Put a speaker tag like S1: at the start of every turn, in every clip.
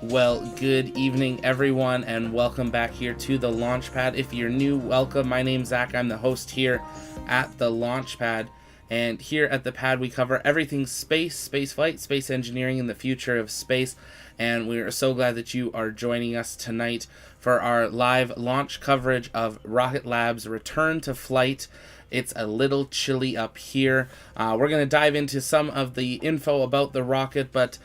S1: Well, good evening, everyone, and welcome back here to the Launchpad. If you're new, welcome. My name's Zach. I'm the host here at the Launchpad. And here at the pad, we cover everything space, space flight, space engineering, and the future of space. And we are so glad that you are joining us tonight for our live launch coverage of Rocket Lab's return to flight. It's a little chilly up here. We're going to dive into some of the info about the rocket, but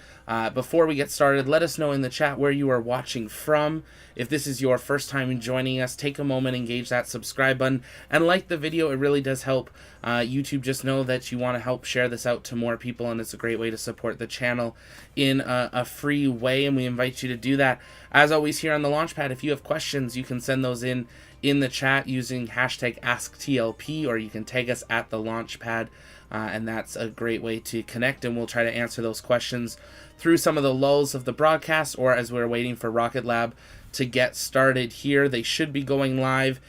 S1: before we get started, let us know in the chat where you are watching from. If this is your first time joining us, take a moment, engage that subscribe button, and like the video. It really does help YouTube just know that you want to help share this out to more people, and it's a great way to support the channel in a free way, and we invite you to do that. As always, here on the Launchpad, if you have questions, you can send those in the chat using hashtag AskTLP, or you can tag us at the Launchpad, and that's a great way to connect, and we'll try to answer those questions through some of the lulls of the broadcast or as we're waiting for Rocket Lab to get started here. They should be going live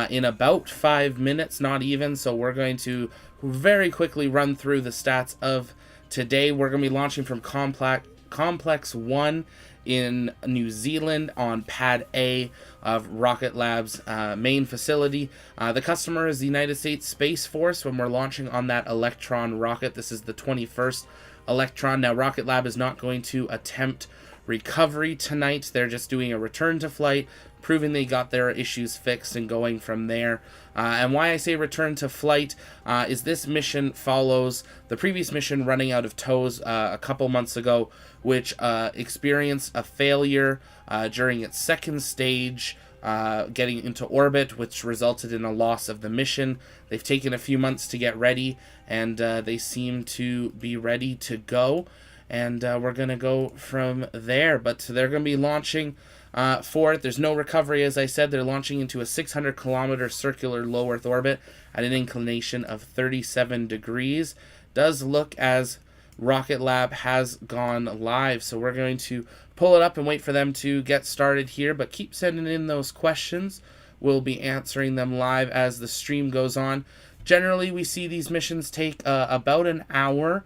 S1: in about 5 minutes, not even, so we're going to very quickly run through the stats of today. We're going to be launching from Complex 1 in New Zealand on Pad A of Rocket Lab's main facility. The customer is the United States Space Force when we're launching on that Electron rocket. This is the 21st Electron. Now, Rocket Lab is not going to attempt recovery tonight. They're just doing a return to flight, proving they got their issues fixed and going from there. And why I say return to flight is this mission follows the previous mission running out of tows a couple months ago, which experienced a failure during its second stage, getting into orbit, which resulted in a loss of the mission. They've taken a few months to get ready, and they seem to be ready to go. And we're going to go from there. But they're going to be launching for it. There's no recovery, as I said. They're launching into a 600-kilometer circular low Earth orbit at an inclination of 37 degrees. Does look as Rocket Lab has gone live. So we're going to pull it up and wait for them to get started here. But keep sending in those questions. We'll be answering them live as the stream goes on. Generally, we see these missions take about an hour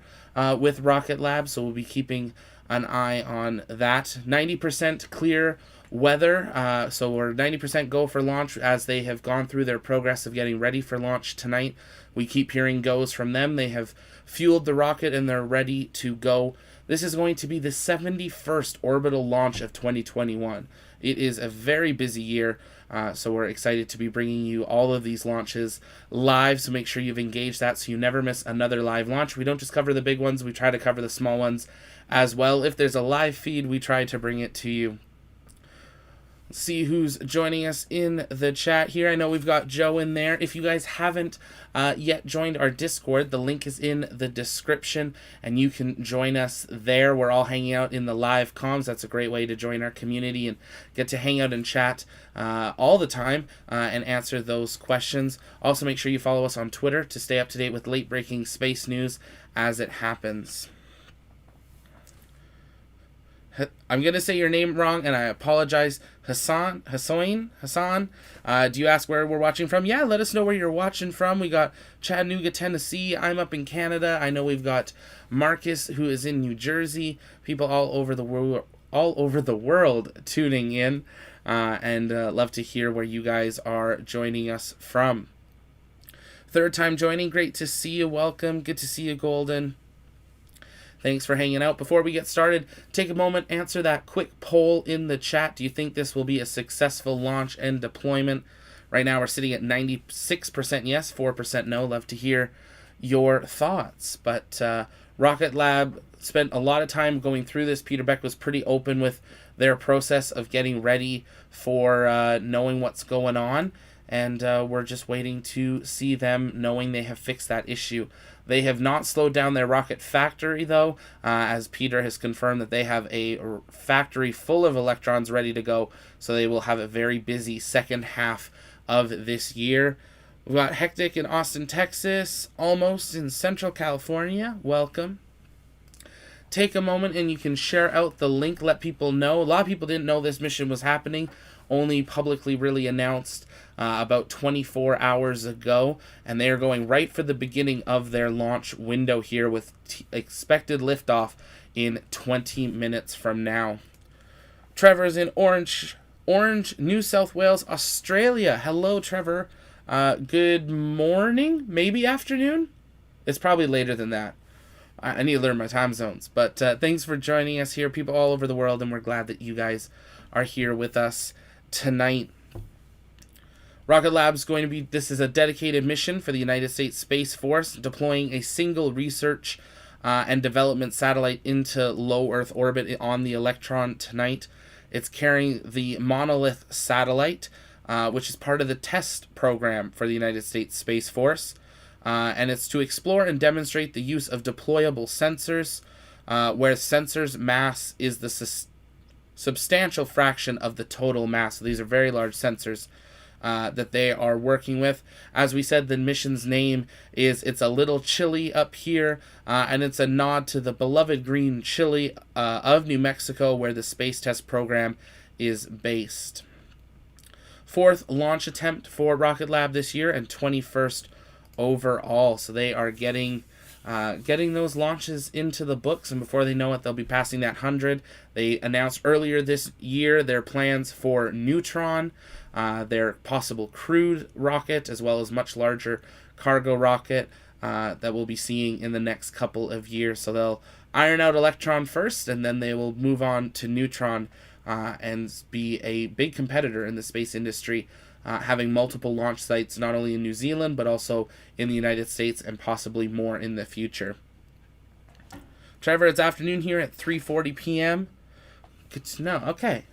S1: with Rocket Lab, so we'll be keeping an eye on that. 90% clear weather, so we're 90% go for launch as they have gone through their progress of getting ready for launch tonight. We keep hearing goes from them. They have fueled the rocket and they're ready to go. This is going to be the 71st orbital launch of 2021. It is a very busy year, so we're excited to be bringing you all of these launches live, so make sure you've engaged that so you never miss another live launch. We don't just cover the big ones, we try to cover the small ones as well. If there's a live feed, we try to bring it to you. Let's see who's joining us in the chat here. I know we've got Joe in there. If you guys haven't yet joined our Discord, the link is in the description, and you can join us there. We're all hanging out in the live comms. That's a great way to join our community and get to hang out and chat all the time and answer those questions. Also, make sure you follow us on Twitter to stay up to date with late-breaking space news as it happens. I'm going to say your name wrong, and I apologize. Hassan? Do you ask where we're watching from? Yeah, let us know where you're watching from. We got Chattanooga, Tennessee. I'm up in Canada. I know we've got Marcus, who is in New Jersey. People all over the world tuning in, and love to hear where you guys are joining us from. Third time joining. Great to see you. Welcome. Good to see you, Golden. Thanks for hanging out. Before we get started, take a moment, answer that quick poll in the chat. Do you think this will be a successful launch and deployment? Right now we're sitting at 96% yes, 4% no. Love to hear your thoughts. But Rocket Lab spent a lot of time going through this. Peter Beck was pretty open with their process of getting ready for knowing what's going on. And we're just waiting to see them knowing they have fixed that issue. They have not slowed down their rocket factory, though, as Peter has confirmed that they have a factory full of Electrons ready to go, so they will have a very busy second half of this year. We've got Hectic in Austin, Texas, almost in Central California. Welcome. Take a moment and you can share out the link, let people know. A lot of people didn't know this mission was happening, only publicly really announced about 24 hours ago, and they are going right for the beginning of their launch window here with expected liftoff in 20 minutes from now. Trevor is in Orange, New South Wales, Australia. Hello, Trevor. Good morning, maybe afternoon. It's probably later than that. I need to learn my time zones. But thanks for joining us here, people all over the world, and we're glad that you guys are here with us tonight. Rocket Lab's this is a dedicated mission for the United States Space Force, deploying a single research and development satellite into low Earth orbit on the Electron tonight. It's carrying the Monolith satellite, which is part of the test program for the United States Space Force. And it's to explore and demonstrate the use of deployable sensors, where sensors' mass is the substantial fraction of the total mass. So these are very large sensors that they are working with. As we said, the mission's name is It's a Little Chile Up Here, and it's a nod to the beloved green Chile of New Mexico, where the space test program is based. Fourth launch attempt for Rocket Lab this year and 21st overall. So they are getting those launches into the books, and before they know it, they'll be passing that 100. They announced earlier this year their plans for Neutron, their possible crewed rocket, as well as much larger cargo rocket that we'll be seeing in the next couple of years. So they'll iron out Electron first, and then they will move on to Neutron and be a big competitor in the space industry, having multiple launch sites not only in New Zealand but also in the United States and possibly more in the future. Trevor, it's afternoon here at 3:40 p.m. Good to know. Okay.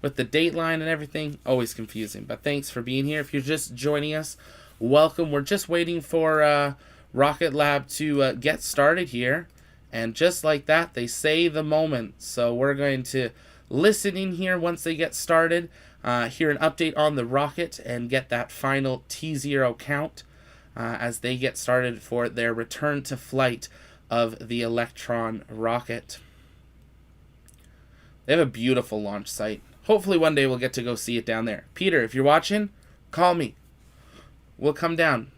S1: With the dateline and everything, always confusing. But thanks for being here. If you're just joining us, welcome. We're just waiting for Rocket Lab to get started here. And just like that, they say the moment. So we're going to listen in here once they get started, hear an update on the rocket, and get that final T0 count as they get started for their return to flight of the Electron rocket. They have a beautiful launch site. Hopefully one day we'll get to go see it down there. Peter, if you're watching, call me. We'll come down.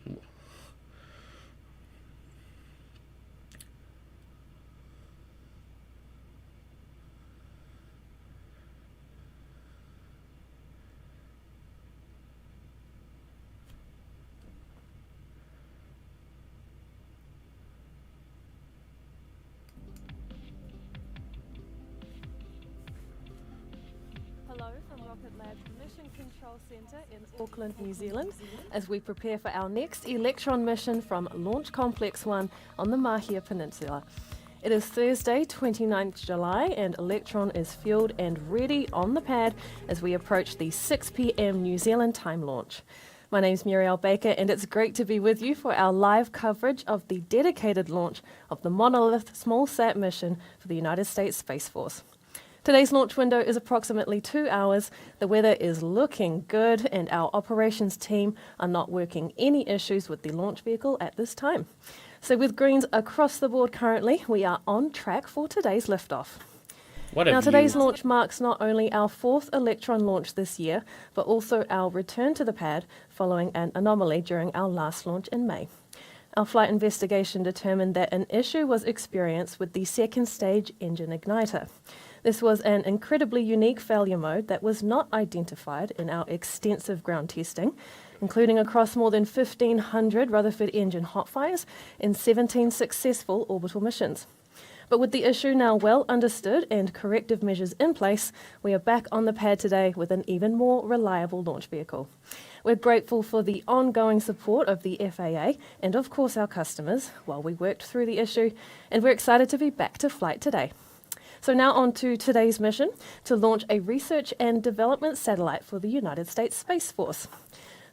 S2: Centre in Auckland, New Zealand, as we prepare for our next Electron mission from Launch Complex 1 on the Mahia Peninsula. It is Thursday, 29th July, and Electron is fueled and ready on the pad as we approach the 6 p.m. New Zealand time launch. My name's Muriel Baker, and it's great to be with you for our live coverage of the dedicated launch of the Monolith small-sat mission for the United States Space Force. Today's launch window is approximately 2 hours. The weather is looking good, and our operations team are not working any issues with the launch vehicle at this time. So with greens across the board currently, we are on track for today's liftoff. Now today's launch marks not only our 4th Electron launch this year, but also our return to the pad following an anomaly during our last launch in May. Our flight investigation determined that an issue was experienced with the second stage engine igniter. This was an incredibly unique failure mode that was not identified in our extensive ground testing, including across more than 1,500 Rutherford engine hot fires and 17 successful orbital missions. But with the issue now well understood and corrective measures in place, we are back on the pad today with an even more reliable launch vehicle. We're grateful for the ongoing support of the FAA and, of course, our customers while we worked through the issue, and we're excited to be back to flight today. So now on to today's mission, to launch a research and development satellite for the United States Space Force.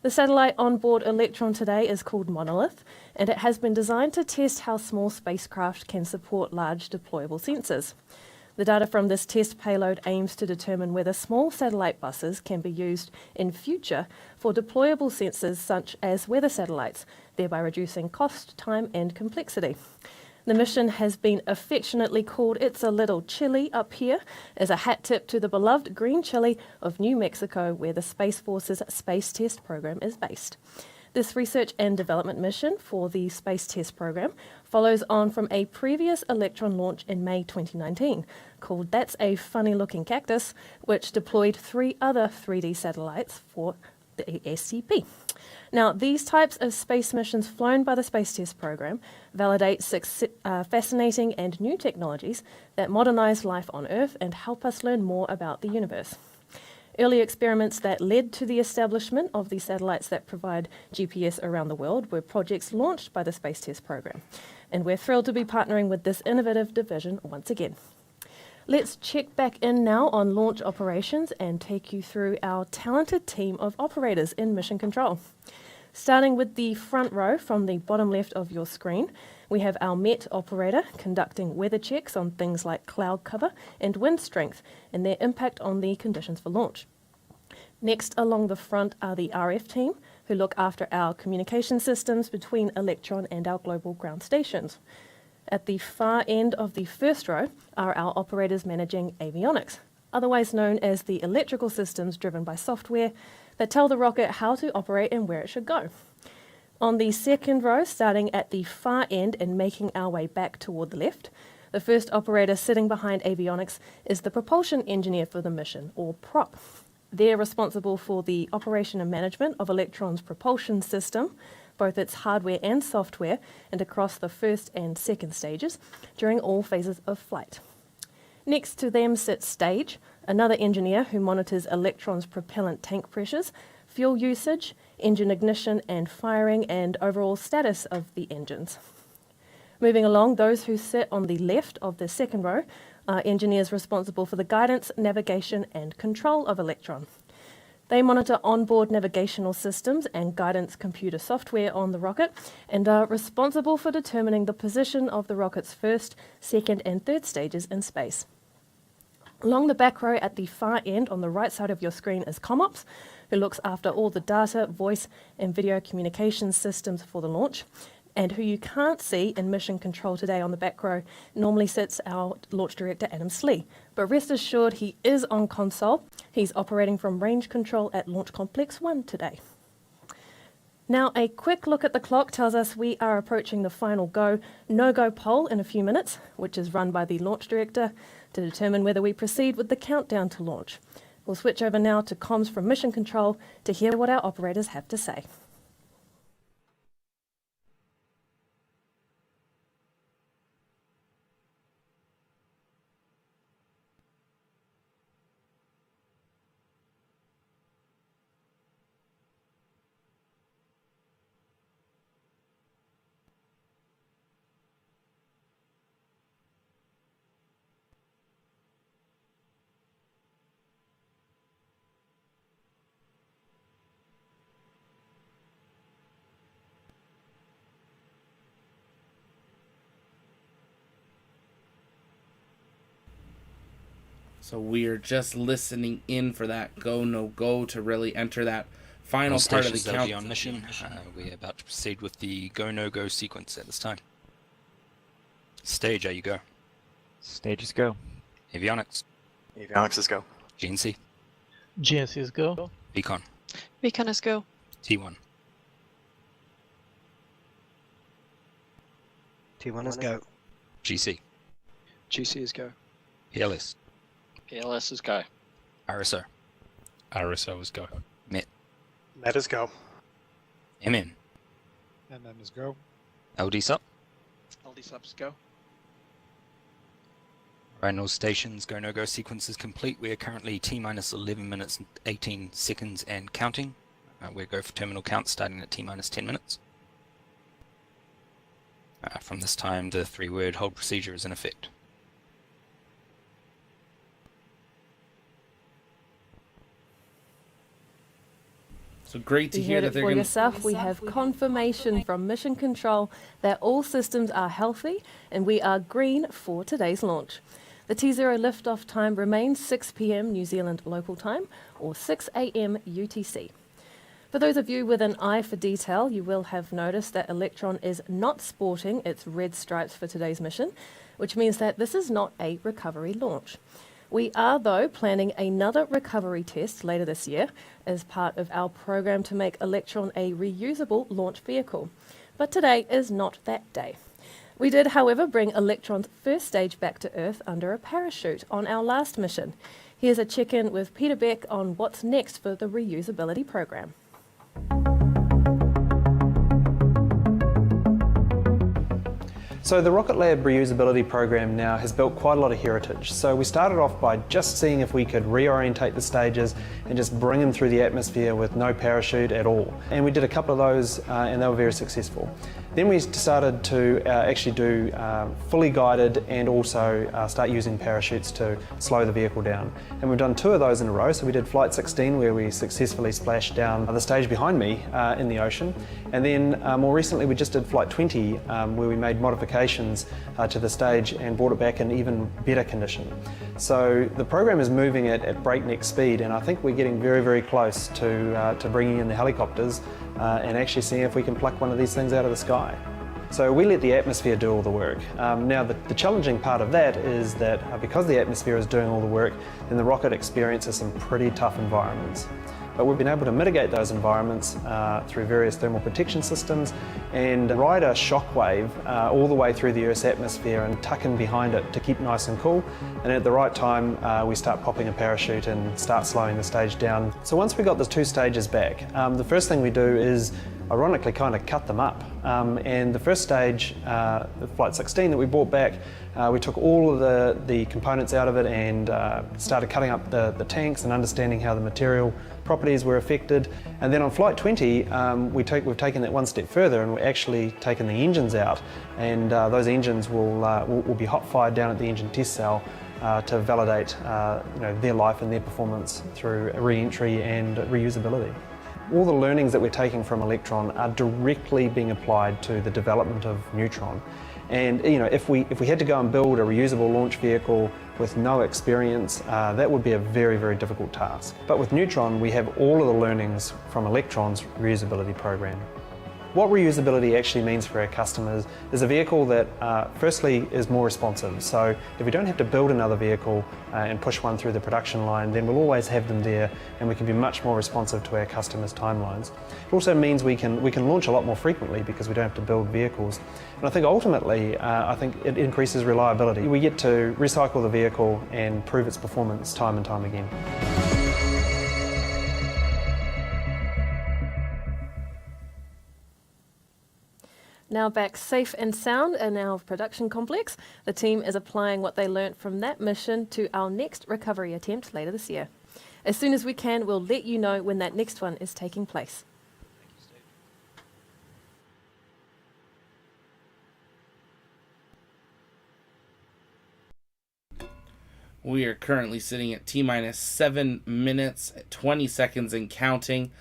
S2: The satellite on board Electron today is called Monolith, and it has been designed to test how small spacecraft can support large deployable sensors. The data from this test payload aims to determine whether small satellite buses can be used in future for deployable sensors such as weather satellites, thereby reducing cost, time, and complexity. The mission has been affectionately called It's a Little Chile Up Here, as a hat tip to the beloved green Chile of New Mexico, where the Space Force's space test program is based. This research and development mission for the Space Test Program follows on from a previous Electron launch in May 2019 called That's a Funny Looking Cactus, which deployed 3 other 3D satellites for the STP. Now, these types of space missions flown by the Space Test Program validate 6 fascinating and new technologies that modernize life on Earth and help us learn more about the universe. Early experiments that led to the establishment of the satellites that provide GPS around the world were projects launched by the Space Test Program, and we're thrilled to be partnering with this innovative division once again. Let's check back in now on launch operations and take you through our talented team of operators in mission control. Starting with the front row from the bottom left of your screen, we have our MET operator conducting weather checks on things like cloud cover and wind strength and their impact on the conditions for launch. Next along the front are the RF team, who look after our communication systems between Electron and our global ground stations. At the far end of the first row are our operators managing avionics, otherwise known as the electrical systems driven by software that tell the rocket how to operate and where it should go. On the second row, starting at the far end and making our way back toward the left, the first operator sitting behind avionics is the propulsion engineer for the mission, or prop. They're responsible for the operation and management of Electron's propulsion system, both its hardware and software, and across the first and second stages during all phases of flight. Next to them sits Stage, another engineer who monitors Electron's propellant tank pressures, fuel usage, engine ignition and firing, and overall status of the engines. Moving along, those who sit on the left of the second row are engineers responsible for the guidance, navigation, and control of Electron. They monitor onboard navigational systems and guidance computer software on the rocket and are responsible for determining the position of the rocket's first, second, and third stages in space. Along the back row at the far end on the right side of your screen is ComOps, who looks after all the data, voice, and video communication systems for the launch, and who you can't see in mission control today on the back row normally sits our launch director, Adam Slee. But rest assured, he is on console. He's operating from range control at Launch Complex 1 today. Now, a quick look at the clock tells us we are approaching the final go, no-go poll in a few minutes, which is run by the launch director to determine whether we proceed with the countdown to launch. We'll switch over now to comms from mission control to hear what our operators have to say.
S1: So we're just listening in for that go, no go to really enter that final part of the count.
S3: On mission. We're about to proceed with the go, no go sequence at this time. Stage, you go.
S4: Stages go.
S3: Avionics.
S5: Avionics is go.
S3: GNC.
S6: GNC is go.
S3: Beacon.
S7: Beacon is go.
S3: T1.
S5: T1 is go.
S3: GC.
S6: GC is go.
S3: PLS.
S7: PLS is go.
S3: RSO.
S8: RSO is go.
S3: MET.
S5: Met is go.
S3: MM.
S6: MM is go.
S3: LD sub.
S7: LD sub is go.
S3: Right, all stations, go, no go sequence is complete. We are currently T-minus 11 minutes, 18 seconds and counting. We'll go for terminal count starting at T-minus 10 minutes. From this time, the 3-word hold procedure is in effect.
S1: So great to hear that they're going to...
S2: We have confirmation from Mission Control that all systems are healthy and we are green for today's launch. The T0 liftoff time remains 6 p.m. New Zealand local time or 6 a.m. UTC. For those of you with an eye for detail, you will have noticed that Electron is not sporting its red stripes for today's mission, which means that this is not a recovery launch. We are, though, planning another recovery test later this year as part of our program to make Electron a reusable launch vehicle. But today is not that day. We did, however, bring Electron's first stage back to Earth under a parachute on our last mission. Here's a check-in with Peter Beck on what's next for the reusability program.
S9: So the Rocket Lab reusability program now has built quite a lot of heritage. So we started off by just seeing if we could reorientate the stages and just bring them through the atmosphere with no parachute at all. And we did a couple of those and they were very successful. Then we started to actually do fully guided and also start using parachutes to slow the vehicle down. And we've done 2 of those in a row. So we did Flight 16 where we successfully splashed down the stage behind me in the ocean. And then more recently we just did Flight 20 where we made modifications to the stage and brought it back in even better condition. So the program is moving at breakneck speed, and I think we're getting very, very close to bringing in the helicopters and actually seeing if we can pluck one of these things out of the sky. So we let the atmosphere do all the work. Now the challenging part of that is that because the atmosphere is doing all the work, then the rocket experiences some pretty tough environments. But we've been able to mitigate those environments through various thermal protection systems and ride a shockwave all the way through the Earth's atmosphere and tuck in behind it to keep nice and cool. And at the right time, we start popping a parachute and start slowing the stage down. So once we got the 2 stages back, the first thing we do is ironically kind of cut them up. And the first stage, the Flight 16 that we brought back, we took all of the components out of it and started cutting up the tanks and understanding how the material properties were affected. And then on Flight 20, we've taken that one step further and we're actually taken the engines out. And those engines will be hot fired down at the engine test cell to validate their life and their performance through re-entry and reusability. All the learnings that we're taking from Electron are directly being applied to the development of Neutron. And if we had to go and build a reusable launch vehicle with no experience, that would be a very, very difficult task. But with Neutron, we have all of the learnings from Electron's reusability program. What reusability actually means for our customers is a vehicle that firstly is more responsive. So if we don't have to build another vehicle and push one through the production line, then we'll always have them there and we can be much more responsive to our customers' timelines. It also means we can launch a lot more frequently because we don't have to build vehicles. And I think ultimately, I think it increases reliability. We get to recycle the vehicle and prove its performance time and time again.
S2: Now back safe and sound in our production complex, the team is applying what they learnt from that mission to our next recovery attempt later this year. As soon as we can, we'll let you know when that next one is taking place.
S1: We are currently sitting at T-minus 7 minutes, 20 seconds and counting.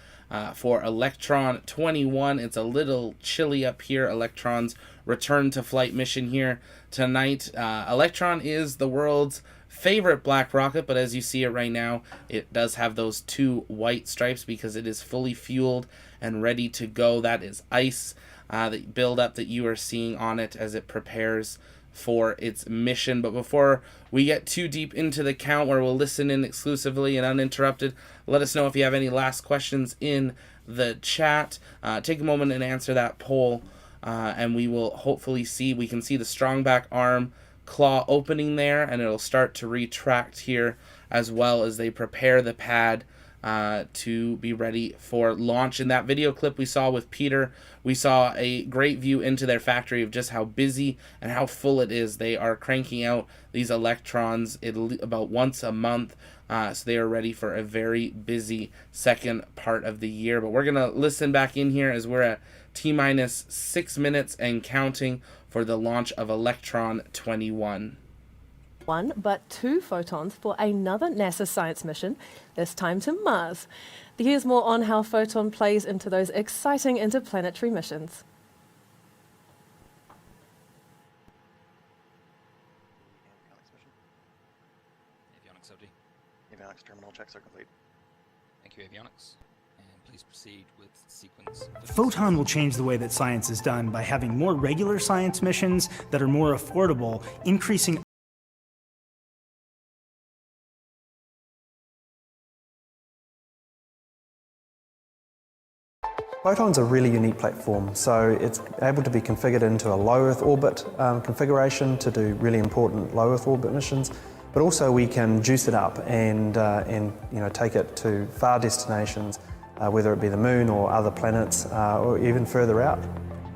S1: For Electron 21, it's a little chilly up here. Electron's return to flight mission here tonight. Electron is the world's favorite black rocket, but as you see it right now, it does have those 2 white stripes because it is fully fueled and ready to go. That is ice, the buildup that you are seeing on it as it prepares for its mission. But before we get too deep into the count, where we'll listen in exclusively and uninterrupted, let us know if you have any last questions in the chat. Take a moment and answer that poll, and we will hopefully we can see the strong back arm claw opening there, and it'll start to retract here as well as they prepare the pad to be ready for launch. In that video clip we saw with Peter, we saw a great view into their factory of just how busy and how full it is. They are cranking out these Electrons about once a month, so they are ready for a very busy second part of the year. But we're going to listen back in here as we're at T-minus 6 minutes and counting for the launch of Electron 21.
S2: 1, but 2 photons for another NASA science mission, this time to Mars. Here's more on how Photon plays into those exciting interplanetary missions.
S3: Avionics LD.
S5: Avionics terminal checks are complete.
S3: Thank you, Avionics. And please proceed with sequence.
S10: Photon will change the way that science is done by having more regular science missions that are more affordable, increasing
S9: Photon's a really unique platform, so it's able to be configured into a low Earth orbit configuration to do really important low Earth orbit missions, but also we can juice it up and take it to far destinations, whether it be the moon or other planets or even further out.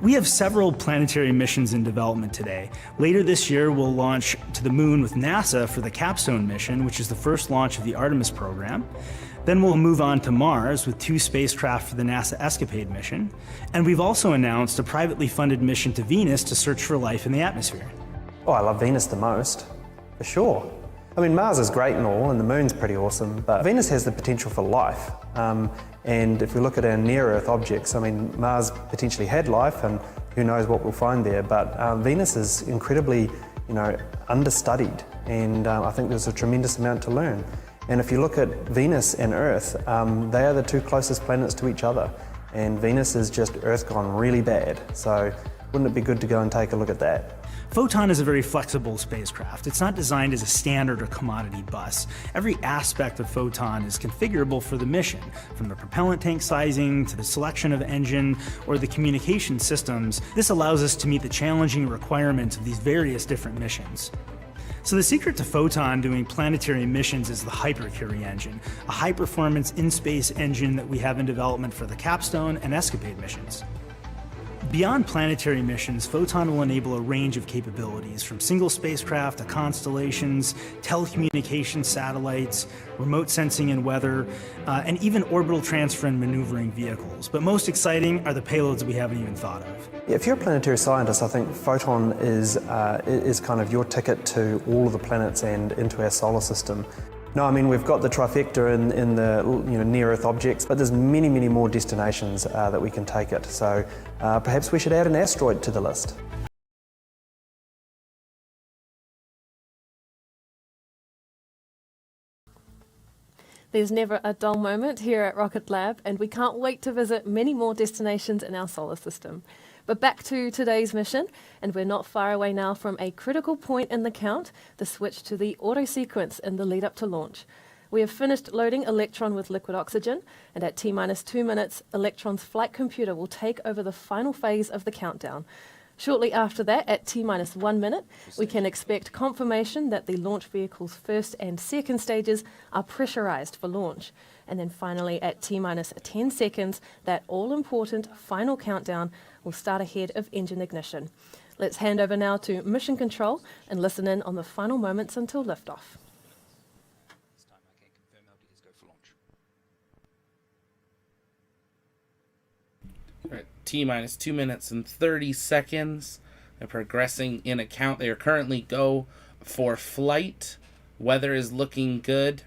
S10: We have several planetary missions in development today. Later this year, we'll launch to the moon with NASA for the Capstone mission, which is the first launch of the Artemis program. Then we'll move on to Mars with 2 spacecraft for the NASA Escapade mission. And we've also announced a privately funded mission to Venus to search for life in the atmosphere.
S9: Oh, I love Venus the most, for sure. I mean, Mars is great and all, and the moon's pretty awesome, but Venus has the potential for life. And if we look at our near-Earth objects, I mean, Mars potentially had life, and who knows what we'll find there, but Venus is incredibly, understudied, and I think there's a tremendous amount to learn. And if you look at Venus and Earth, they are the 2 closest planets to each other, and Venus is just Earth gone really bad, so wouldn't it be good to go and take a look at that?
S10: Photon is a very flexible spacecraft. It's not designed as a standard or commodity bus. Every aspect of Photon is configurable for the mission, from the propellant tank sizing to the selection of engine or the communication systems. This allows us to meet the challenging requirements of these various different missions. So the secret to Photon doing planetary missions is the Hypercurie engine, a high-performance in-space engine that we have in development for the Capstone and Escapade missions. Beyond planetary missions, Photon will enable a range of capabilities, from single spacecraft to constellations, telecommunication satellites, remote sensing and weather, and even orbital transfer and maneuvering vehicles. But most exciting are the payloads we haven't even thought of.
S9: If you're a planetary scientist, I think Photon is kind of your ticket to all of the planets and into our solar system. No, I mean, we've got the trifecta in the near-Earth objects, but there's many, many more destinations that we can take it. So perhaps we should add an asteroid to the list.
S2: There's never a dull moment here at Rocket Lab, and we can't wait to visit many more destinations in our solar system. But back to today's mission, and we're not far away now from a critical point in the count, the switch to the auto sequence in the lead up to launch. We have finished loading Electron with liquid oxygen, and at T-minus 2 minutes, Electron's flight computer will take over the final phase of the countdown. Shortly after that, at T-minus 1 minute, we can expect confirmation that the launch vehicle's first and second stages are pressurized for launch. And then finally, at T-minus 10 seconds, that all-important final countdown will start ahead of engine ignition. Let's hand over now to Mission Control and listen in on the final moments until liftoff.
S3: This time I can confirm LDs go for launch.
S1: Right, T-minus 2 minutes and 30 seconds. They're progressing in a count. They are currently go for flight. Weather is looking good.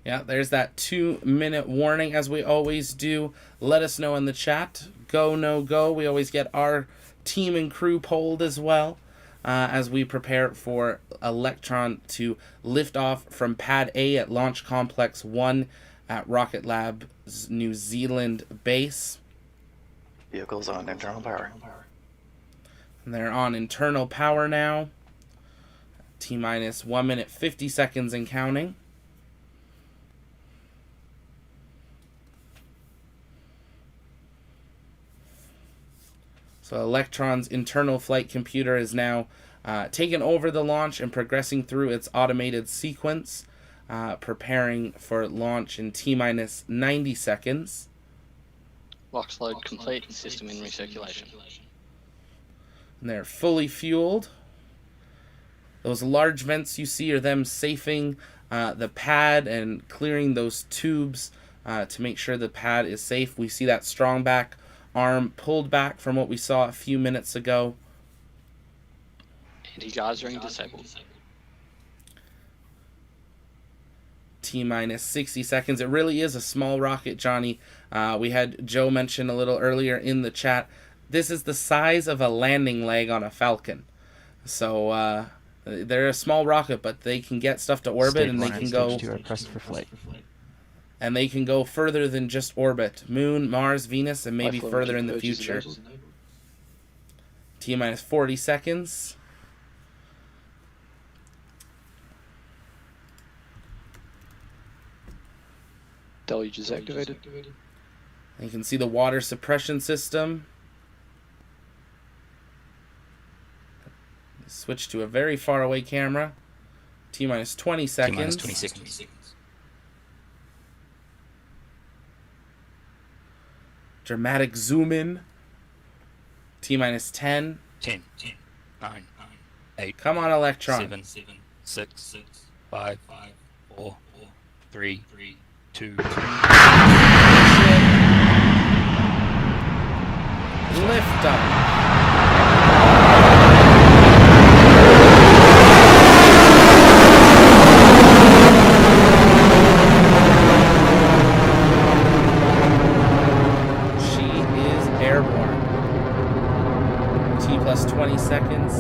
S1: Yeah, there's that 2-minute warning, as we always do. Let us know in the chat. Go, no go. We always get our team and crew polled as well as we prepare for Electron to lift off from Pad A at Launch Complex 1 at Rocket Lab's New Zealand base.
S5: Vehicles on internal power.
S1: And they're on internal power now. T-minus 1 minute 50 seconds and counting. So Electron's internal flight computer is now taken over the launch and progressing through its automated sequence, preparing for launch in T-minus 90 seconds.
S7: Box load complete, system in recirculation.
S1: And they're fully fueled. Those large vents you see are them safing the pad and clearing those tubes to make sure the pad is safe. We see that strong back arm pulled back from what we saw a few minutes ago.
S7: Anti-geysering disabled.
S1: T-minus 60 seconds. It really is a small rocket, Johnny. We had Joe mention a little earlier in the chat. This is the size of a landing leg on a Falcon. So they're a small rocket, but they can get stuff to orbit, and they can go.
S4: For flight.
S1: And they can go further than just orbit. Moon, Mars, Venus, and maybe further in the future. T-minus 40 seconds.
S6: Deluge is activated.
S1: You can see the water suppression system. Switch to a very far away camera. T-minus 20 seconds.
S3: T-minus 20 seconds.
S1: Dramatic zoom in. T-minus 10.
S3: 10, 9, 8.
S1: Come on, Electron.
S3: 7, 6, 5, 4, 3, 2.
S1: Lift up. Plus 20 seconds.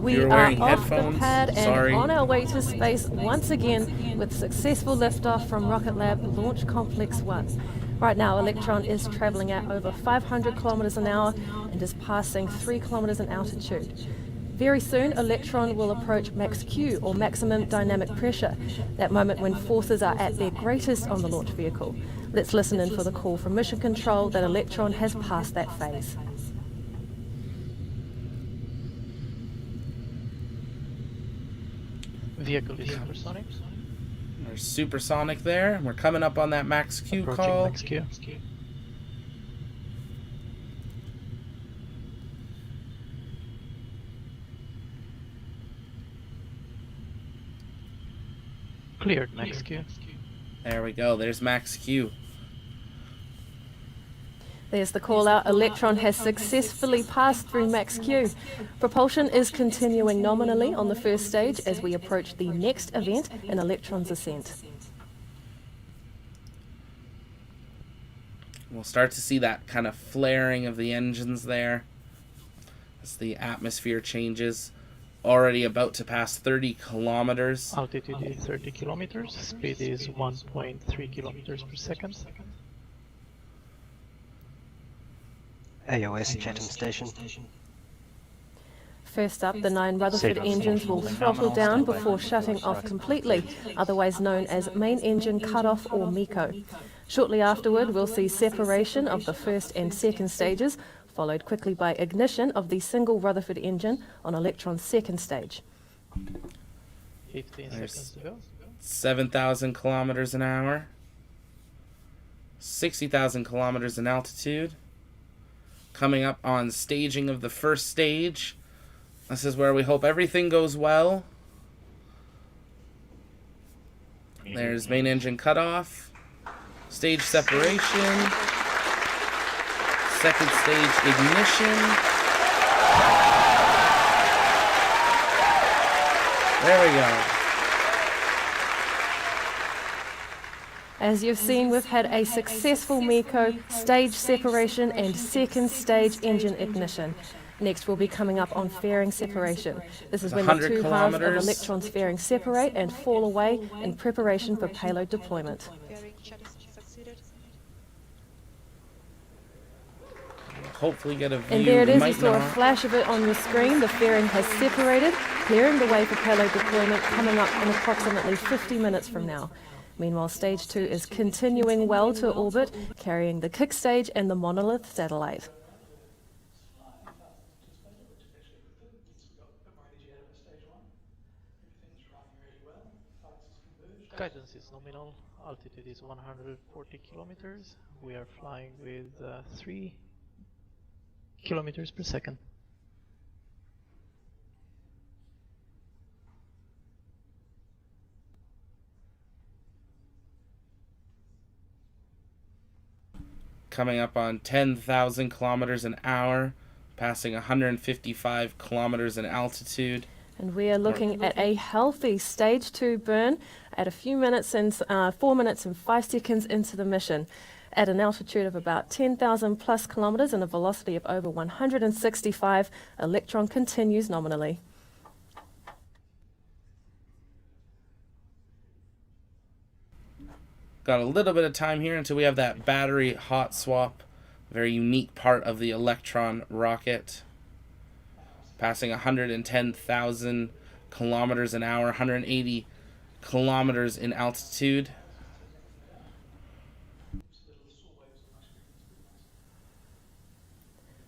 S2: We
S1: You're
S2: are
S1: wearing
S2: off
S1: headphones?
S2: the pad and
S1: Sorry.
S2: on our way to space once again with successful liftoff from Rocket Lab Launch Complex 1. Right now, Electron is traveling at over 500 kilometers an hour and is passing 3 kilometers in altitude. Very soon, Electron will approach max Q, or maximum dynamic pressure, that moment when forces are at their greatest on the launch vehicle. Let's listen in for the call from Mission Control that Electron has passed that phase.
S6: Vehicle is supersonic.
S1: There's supersonic there. We're coming up on that max Q
S6: Approaching
S1: call.
S6: max Q. Cleared max Q.
S1: There we go. There's max Q.
S2: There's the call out. Electron has successfully passed through max Q. Propulsion is continuing nominally on the first stage as we approach the next event in Electron's Ascent.
S1: We'll start to see that kind of flaring of the engines there as the atmosphere changes. Already about to pass 30 kilometers.
S6: Altitude is 30 kilometers. Speed is 1.3 kilometers per second.
S5: AOS Chatham Station.
S2: First up, the 9 Rutherford engines will throttle down before shutting off completely, otherwise known as main engine cutoff or MECO. Shortly afterward, we'll see separation of the first and second stages, followed quickly by ignition of the single Rutherford engine on Electron's second stage.
S6: 15 seconds to go.
S1: 7,000 kilometers an hour. 60,000 kilometers in altitude. Coming up on staging of the first stage. This is where we hope everything goes well. There's main engine cutoff. Stage separation. Second stage ignition. There we go.
S2: As you've seen, we've had a successful MECO, stage separation and second stage engine ignition. Next, we'll be coming up on fairing separation. This is when the
S1: 100
S2: two halves of
S1: kilometers.
S2: Electron's fairing separate and fall away in preparation for payload deployment.
S1: Hopefully get a view.
S2: And there it is, you
S1: Might
S2: saw a
S1: not.
S2: flash of it on your screen. The fairing has separated, clearing the way for payload deployment coming up in approximately 50 minutes from now. Meanwhile, stage 2 is continuing well to orbit, carrying the kick stage and the monolith satellite.
S6: Guidance is nominal. Altitude is 140 kilometers. We are flying with 3 kilometers per second.
S1: Coming up on 10,000 kilometers an hour, passing 155 kilometers in altitude.
S2: And we are looking at a healthy stage 2 burn at a few minutes and 4 minutes and 5 seconds into the mission. At an altitude of about 10,000 plus kilometers and a velocity of over 165, Electron continues nominally.
S1: Got a little bit of time here until we have that battery hot swap. Very unique part of the Electron rocket. passing 110,000 kilometers an hour, 180 kilometers in altitude.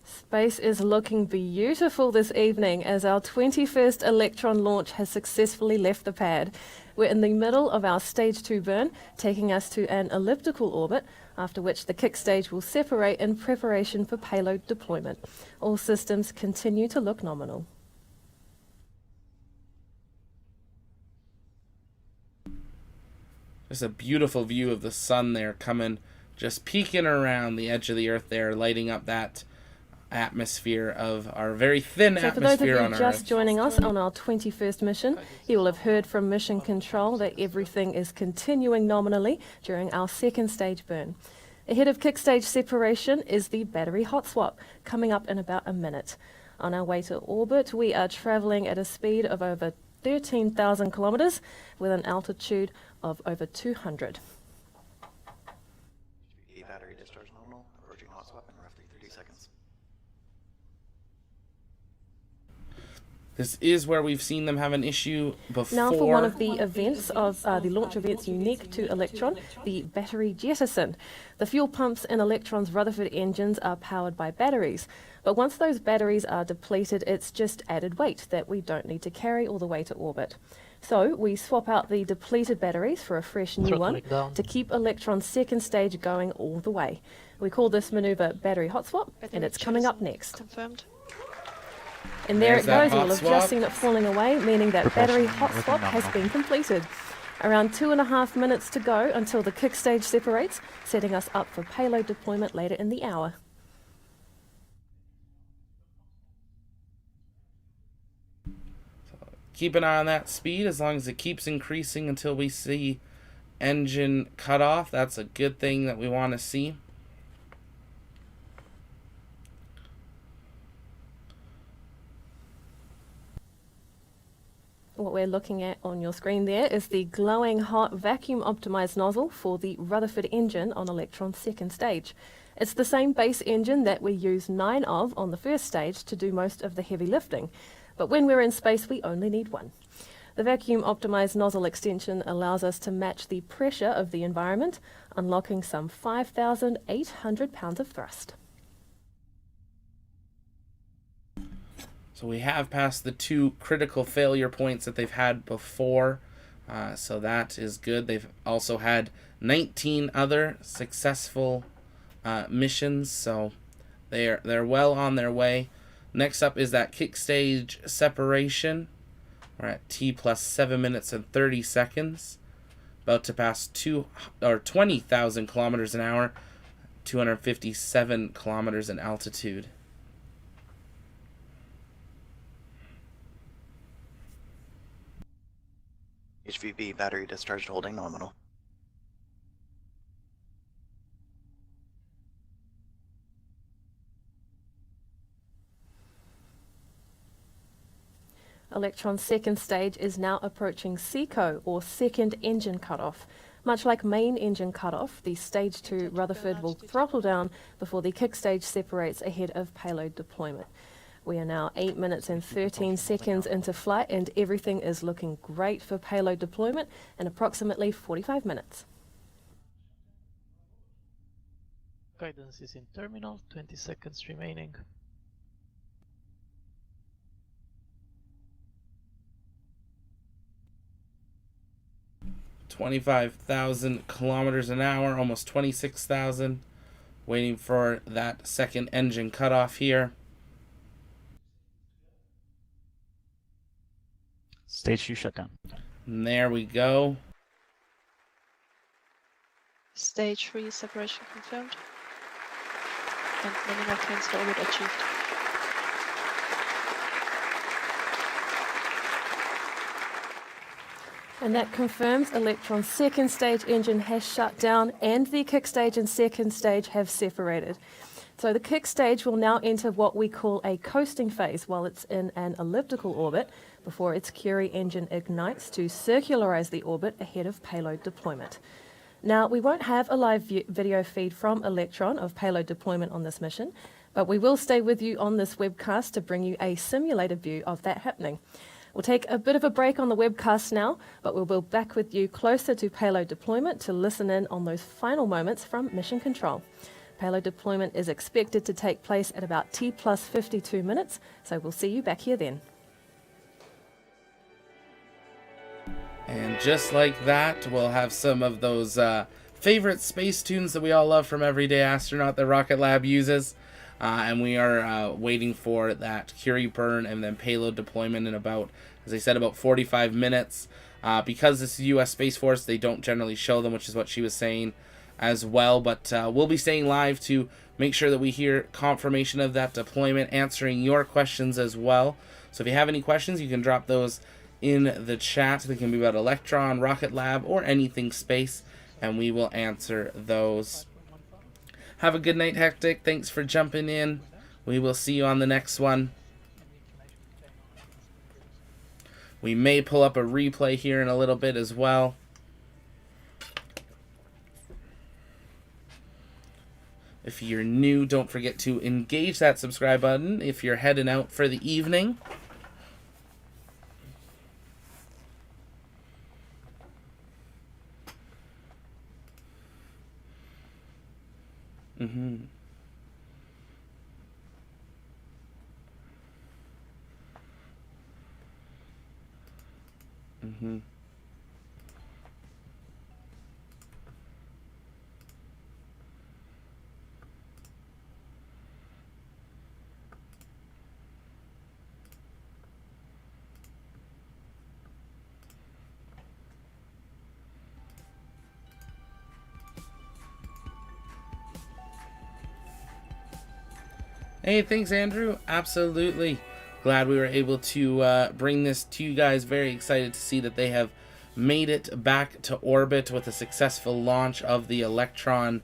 S2: Space is looking beautiful this evening as our 21st Electron launch has successfully left the pad. We're in the middle of our stage 2 burn, taking us to an elliptical orbit, after which the kick stage will separate in preparation for payload deployment. All systems continue to look nominal.
S1: Just a beautiful view of the sun there coming, just peeking around the edge of the Earth there, lighting up that atmosphere of our very thin
S2: So for those of
S1: atmosphere
S2: you
S1: on
S2: just
S1: Earth.
S2: joining us on our 21st mission, you will have heard from Mission Control that everything is continuing nominally during our second stage burn. Ahead of kick stage separation is the battery hot swap, coming up in about a minute. On our way to orbit, we are travelling at a speed of over 13,000 kilometres with an altitude of over 200.
S5: Battery discharge nominal, approaching hot swap in roughly 30 seconds.
S1: This is where we've seen them have an issue before.
S2: Now for one of the events of the launch events unique to Electron, the battery jettison. The fuel pumps in Electron's Rutherford engines are powered by batteries. But once those batteries are depleted, it's just added weight that we don't need to carry all the way to orbit. So we swap out the depleted batteries for a fresh new one to keep Electron's second stage going all the way. We call this maneuver battery hot swap, and it's coming up next.
S11: Confirmed.
S2: And there
S1: There's
S2: it
S1: that
S2: goes.
S1: hot
S2: You'll have
S1: swap.
S2: just seen it falling away, meaning that battery hot
S4: looking
S2: swap has
S4: nominal.
S2: been completed. Around 2.5 minutes to go until the kick stage separates, setting us up for payload deployment later in the hour.
S1: Keep an eye on that speed as long as it keeps increasing until we see engine cut off. That's a good thing that we want to see.
S2: What we're looking at on your screen there is the glowing hot vacuum optimized nozzle for the Rutherford engine on Electron's second stage. It's the same base engine that we use 9 of on the first stage to do most of the heavy lifting. But when we're in space, we only need one. The vacuum optimized nozzle extension allows us to match the pressure of the environment, unlocking some 5,800 pounds of thrust.
S1: So we have passed the 2 critical failure points that they've had before. So that is good. They've also had 19 other successful missions. So they're well on their way. Next up is that kick stage separation. We're at T plus 7 minutes and 30 seconds. About to pass 20,000 kilometers an hour, 257 kilometers in altitude.
S5: HVB battery discharged holding nominal.
S2: Electron's second stage is now approaching SECO, or second engine cutoff. Much like main engine cutoff, the stage 2 Rutherford will throttle down before the kick stage separates ahead of payload deployment. We are now 8 minutes and 13 seconds into flight, and everything is looking great for payload deployment in approximately 45 minutes.
S6: Guidance is in terminal, 20 seconds remaining.
S1: $25,000 kilometers an hour, almost 26,000. Waiting for that second engine cutoff here.
S4: Stage 2 shutdown.
S1: And there we go.
S11: Stage 3 separation confirmed. And nominal cancel orbit achieved.
S2: And that confirms Electron's second stage engine has shut down and the kick stage and second stage have separated. So the kick stage will now enter what we call a coasting phase while it's in an elliptical orbit before its Curie engine ignites to circularize the orbit ahead of payload deployment. Now, we won't have a live video feed from Electron of payload deployment on this mission, but we will stay with you on this webcast to bring you a simulated view of that happening. We'll take a bit of a break on the webcast now, but we'll be back with you closer to payload deployment to listen in on those final moments from mission control. Payload deployment is expected to take place at about T plus 52 minutes, so we'll see you back here then.
S1: And just like that, we'll have some of those favorite space tunes that we all love from Everyday Astronaut that Rocket Lab uses. And we are waiting for that Curie burn and then payload deployment in about, as I said, about 45 minutes. Because this is U.S. Space Force, they don't generally show them, which is what she was saying as well. But we'll be staying live to make sure that we hear confirmation of that deployment, answering your questions as well. So if you have any questions, you can drop those in the chat. They can be about Electron, Rocket Lab, or anything space, and we will answer those. Have a good night, Hectic. Thanks for jumping in. We will see you on the next one. We may pull up a replay here in a little bit as well. If you're new, don't forget to engage that subscribe button if you're heading out for the evening. Mm-hmm. Mm-hmm. Hey, thanks, Andrew. Absolutely. Glad we were able to bring this to you guys. Very excited to see that they have made it back to orbit with a successful launch of the Electron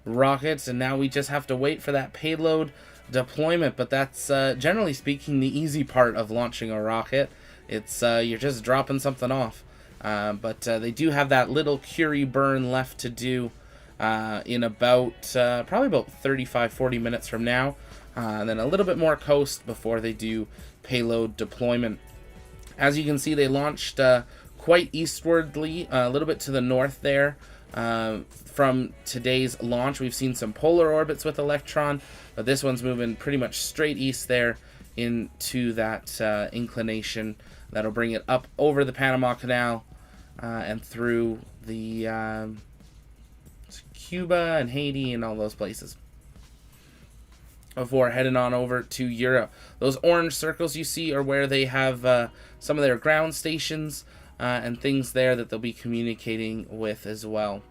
S1: rockets. And now we just have to wait for that payload deployment. But that's, generally speaking, the easy part of launching a rocket. It's you're just dropping something off. But they do have that little Curie burn left to do in about, probably about 35-40 minutes from now. And then a little bit more coast before they do payload deployment. As you can see, they launched quite eastwardly, a little bit to the north there. From today's launch, we've seen some polar orbits with Electron, but this one's moving pretty much straight east there into that inclination. That'll bring it up over the Panama Canal and through the Cuba and Haiti and all those places, before heading on over to Europe. Those orange circles you see are where they have some of their ground stations and things there that they'll be communicating with as well.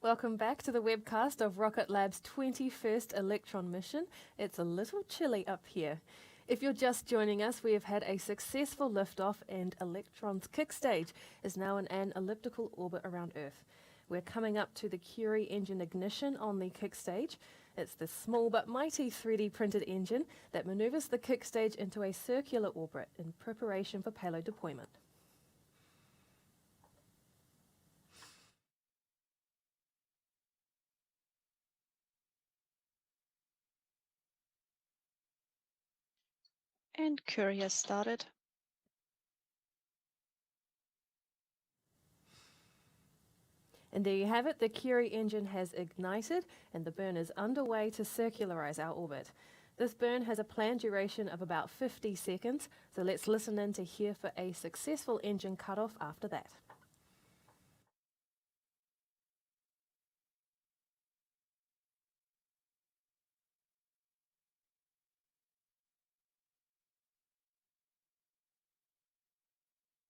S2: Welcome back to the webcast of Rocket Lab's 21st Electron mission. It's a little chilly up here. If you're just joining us, we have had a successful liftoff and Electron's kick stage is now in an elliptical orbit around Earth. We're coming up to the Curie engine ignition on the kick stage. It's the small but mighty 3D printed engine that maneuvers the kick stage into a circular orbit in preparation for payload deployment.
S11: And Curie has started.
S2: And there you have it, the Curie engine has ignited and the burn is underway to circularize our orbit. This burn has a planned duration of about 50 seconds, so let's listen in to hear for a successful engine cutoff after that.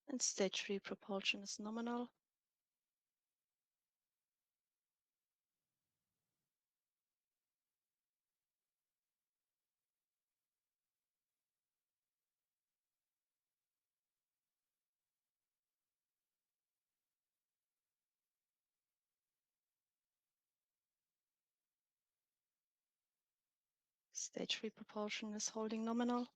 S11: And stage 3 propulsion is nominal. Stage 3 propulsion is holding nominal.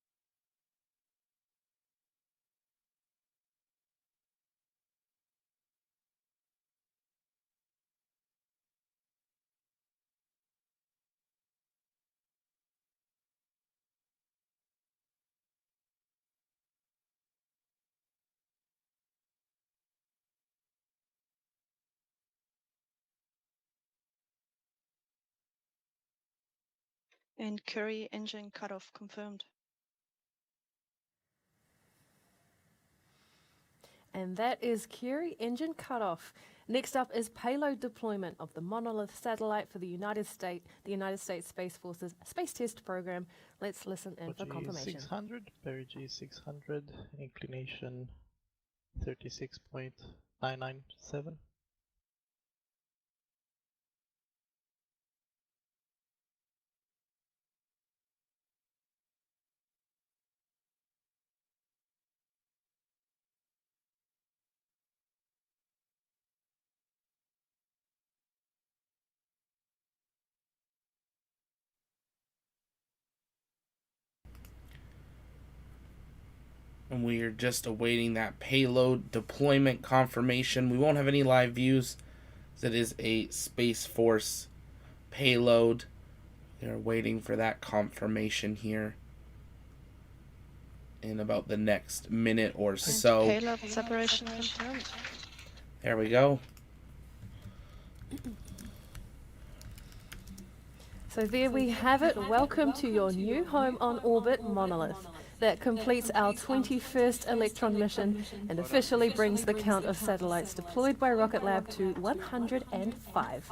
S11: And Curie engine cutoff confirmed.
S2: And that is Curie engine cutoff. Next up is payload deployment of the monolith satellite for the United States Space Force's Space Test Program. Let's listen in for confirmation.
S6: 600, perigee 600, inclination 36.997.
S1: And we are just awaiting that payload deployment confirmation. We won't have any live views. It is a Space Force payload. We are waiting for that confirmation here in about the next minute or so.
S11: Payload separation confirmed.
S1: There we go.
S2: So there we have it. Welcome to your new home on orbit, Monolith. That completes our 21st Electron mission and officially brings the count of satellites deployed by Rocket Lab to 105.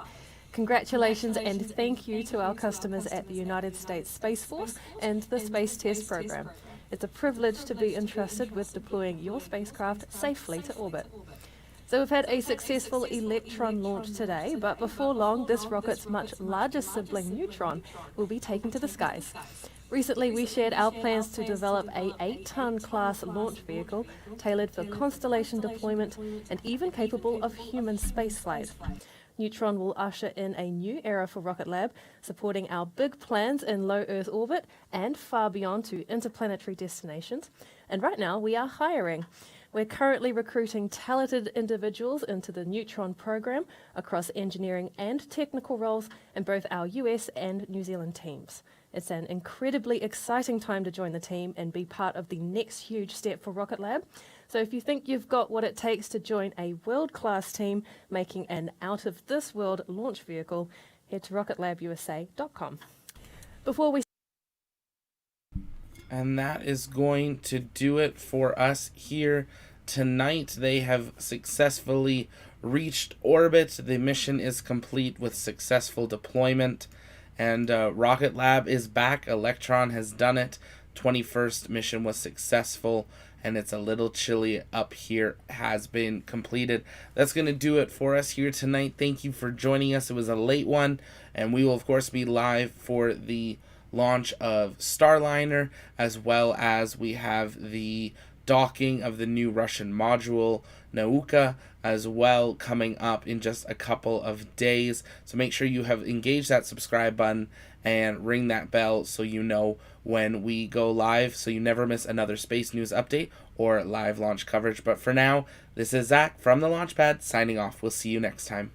S2: Congratulations and thank you to our customers at the United States Space Force and the Space Test Program. It's a privilege to be entrusted with deploying your spacecraft safely to orbit. So we've had a successful Electron launch today, but before long, this rocket's much larger sibling Neutron will be taken to the skies. Recently, we shared our plans to develop a 8-ton class launch vehicle tailored for constellation deployment and even capable of human spaceflight. Neutron will usher in a new era for Rocket Lab, supporting our big plans in low Earth orbit and far beyond to interplanetary destinations. And right now, we are hiring. We're currently recruiting talented individuals into the Neutron program across engineering and technical roles in both our US and New Zealand teams. It's an incredibly exciting time to join the team and be part of the next huge step for Rocket Lab. So if you think you've got what it takes to join a world-class team making an out-of-this-world launch vehicle, head to rocketlabusa.com. Before we
S1: And that is going to do it for us here tonight. They have successfully reached orbit. The mission is complete with successful deployment. And Rocket Lab is back. Electron has done it. 21st mission was successful. and it's a Little Chile Up Here has been completed. That's going to do it for us here tonight. Thank you for joining us. It was a late one, and we will of course be live for the launch of Starliner, as well as we have the docking of the new Russian module Nauka as well coming up in just a couple of days. So make sure you have engaged that subscribe button and ring that bell so you know when we go live, so you never miss another space news update or live launch coverage. But for now, this is Zach from the Launchpad signing off. We'll see you next time.